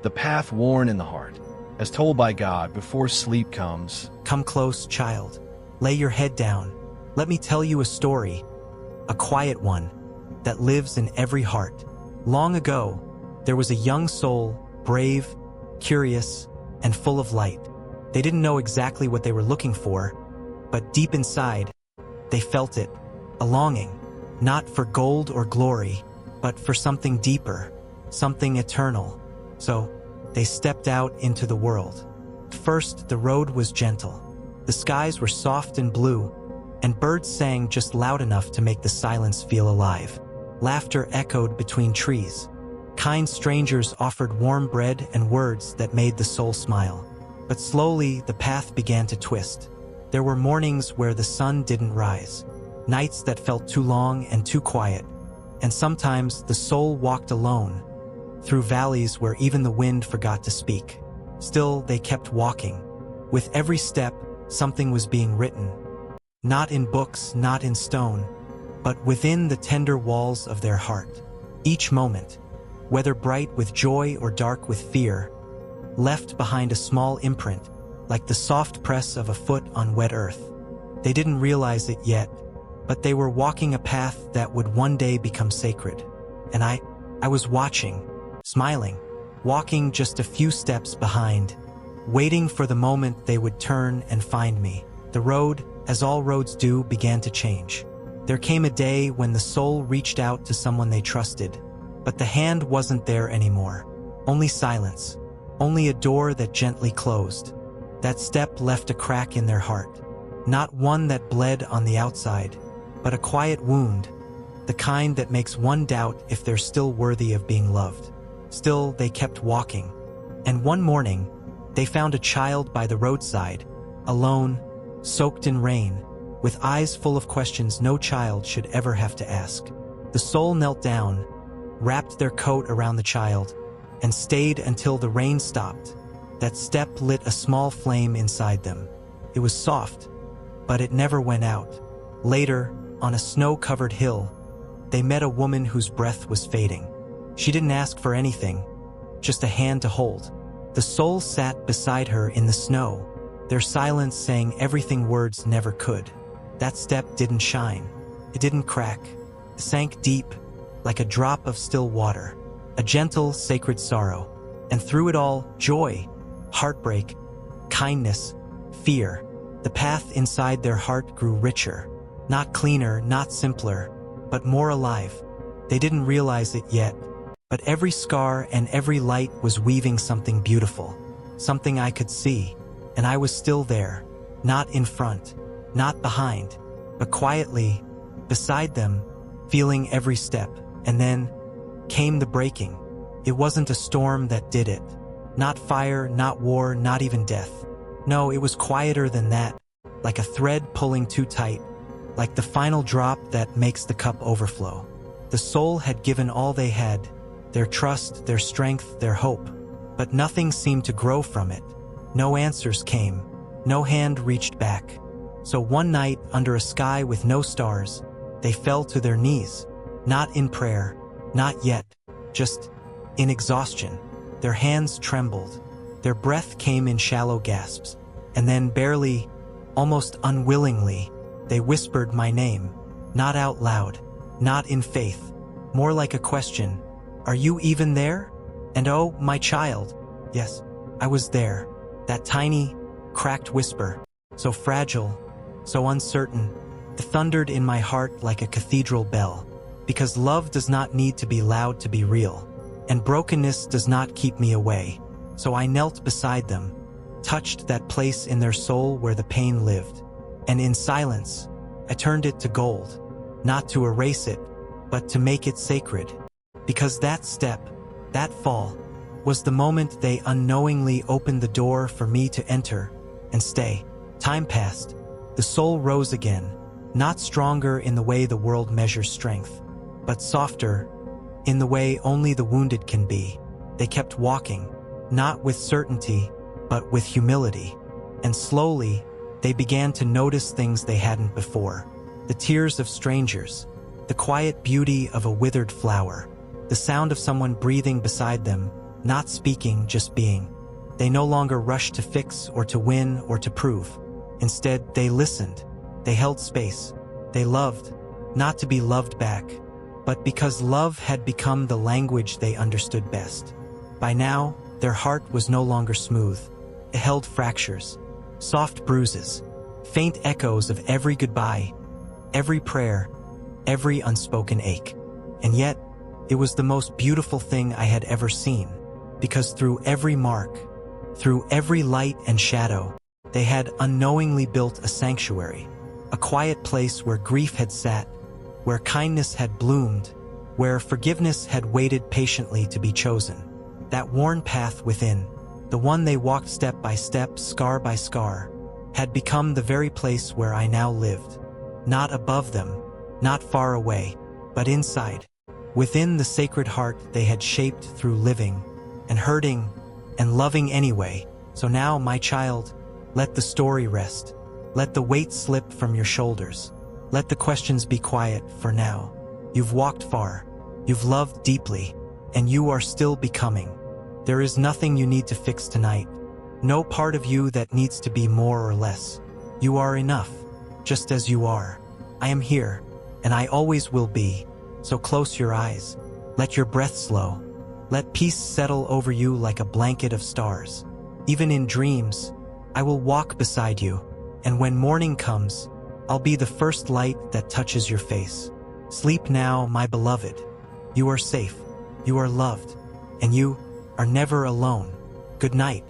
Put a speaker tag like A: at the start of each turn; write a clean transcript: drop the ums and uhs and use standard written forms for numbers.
A: the path worn in the heart, as told by God before sleep comes.
B: Come close, child. Lay your head down. Let me tell you a story, a quiet one, that lives in every heart. Long ago, there was a young soul, brave, curious, and full of light. They didn't know exactly what they were looking for, but deep inside, they felt it, a longing, not for gold or glory, but for something deeper, something eternal. So, they stepped out into the world. First, the road was gentle. The skies were soft and blue, and birds sang just loud enough to make the silence feel alive. Laughter echoed between trees. Kind strangers offered warm bread and words that made the soul smile. But slowly, the path began to twist. There were mornings where the sun didn't rise, nights that felt too long and too quiet, and sometimes the soul walked alone, through valleys where even the wind forgot to speak. Still, they kept walking. With every step, something was being written. Not in books, not in stone, but within the tender walls of their heart. Each moment, whether bright with joy or dark with fear, left behind a small imprint, like the soft press of a foot on wet earth. They didn't realize it yet, but they were walking a path that would one day become sacred. And I was watching, smiling, walking just a few steps behind, waiting for the moment they would turn and find me. The road, as all roads do, began to change. There came a day when the soul reached out to someone they trusted, but the hand wasn't there anymore. Only silence, only a door that gently closed. That step left a crack in their heart, not one that bled on the outside, but a quiet wound, the kind that makes one doubt if they're still worthy of being loved. Still, they kept walking, and one morning, they found a child by the roadside, alone, soaked in rain, with eyes full of questions no child should ever have to ask. The soul knelt down, wrapped their coat around the child, and stayed until the rain stopped. That step lit a small flame inside them. It was soft, but it never went out. Later, on a snow-covered hill, they met a woman whose breath was fading. She didn't ask for anything, just a hand to hold. The soul sat beside her in the snow, their silence saying everything words never could. That step didn't shine. It didn't crack. It sank deep, like a drop of still water, a gentle, sacred sorrow. And through it all, joy, heartbreak, kindness, fear. The path inside their heart grew richer, not cleaner, not simpler, but more alive. They didn't realize it yet, but every scar and every light was weaving something beautiful, something I could see, and I was still there, not in front, not behind, but quietly, beside them, feeling every step. And then came the breaking. It wasn't a storm that did it. Not fire, not war, not even death. No, it was quieter than that, like a thread pulling too tight, like the final drop that makes the cup overflow. The soul had given all they had, their trust, their strength, their hope, but nothing seemed to grow from it. No answers came. No hand reached back. So one night, under a sky with no stars, they fell to their knees, not in prayer, not yet, just in exhaustion. Their hands trembled. Their breath came in shallow gasps, and then barely, almost unwillingly, they whispered my name, not out loud, not in faith, more like a question. Are you even there? And oh, my child, yes, I was there. That tiny, cracked whisper, so fragile, so uncertain, it thundered in my heart like a cathedral bell. Because love does not need to be loud to be real, and brokenness does not keep me away. So I knelt beside them, touched that place in their soul where the pain lived, and in silence, I turned it to gold, not to erase it, but to make it sacred. Because that step, that fall, was the moment they unknowingly opened the door for me to enter and stay. Time passed. The soul rose again, not stronger in the way the world measures strength, but softer in the way only the wounded can be. They kept walking, not with certainty, but with humility. And slowly, they began to notice things they hadn't before. The tears of strangers, the quiet beauty of a withered flower, the sound of someone breathing beside them, not speaking, just being. They no longer rushed to fix or to win or to prove. Instead, they listened. They held space. They loved, not to be loved back, but because love had become the language they understood best. By now, their heart was no longer smooth. It held fractures, soft bruises, faint echoes of every goodbye, every prayer, every unspoken ache. And yet, it was the most beautiful thing I had ever seen, because through every mark, through every light and shadow, they had unknowingly built a sanctuary, a quiet place where grief had sat, where kindness had bloomed, where forgiveness had waited patiently to be chosen. That worn path within, the one they walked step by step, scar by scar, had become the very place where I now lived. Not above them, not far away, but inside, within the sacred heart they had shaped through living and hurting and loving anyway. So now, my child, let the story rest. Let the weight slip from your shoulders. Let the questions be quiet for now. You've walked far, you've loved deeply, and you are still becoming. There is nothing you need to fix tonight. No part of you that needs to be more or less. You are enough, just as you are. I am here, and I always will be. So close your eyes. Let your breath slow. Let peace settle over you like a blanket of stars. Even in dreams, I will walk beside you, and when morning comes, I'll be the first light that touches your face. Sleep now, my beloved. You are safe, you are loved, and you are never alone. Good night.